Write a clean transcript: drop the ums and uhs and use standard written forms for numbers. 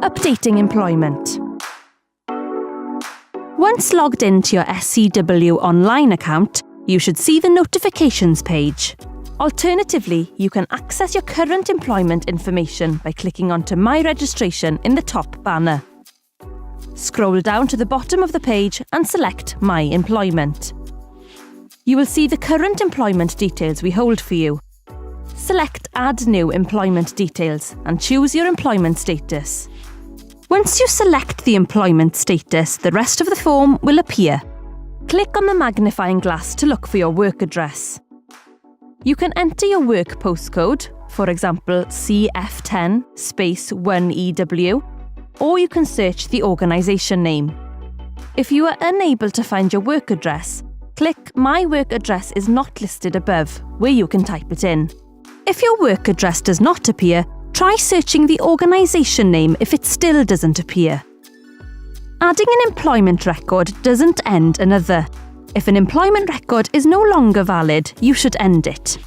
Updating employment. Once logged into your SCWonline account, you should see the notifications page. Alternatively, you can access your current employment information by clicking onto My Registration in the top banner. Scroll down to the bottom of the page and select My Employment. You will see the current employment details we hold for you. Select Add New Employment Details and choose your employment status. Once you select the employment status, the rest of the form will appear. Click on the magnifying glass to look for your work address. You can enter your work postcode, for example CF10 space 1EW, or you can search the organisation name. If you are unable to find your work address, click My Work Address is not listed above, where you can type it in. If your work address does not appear, try searching the organisation name if it still doesn't appear. Adding an employment record doesn't end another. If an employment record is no longer valid, you should end it.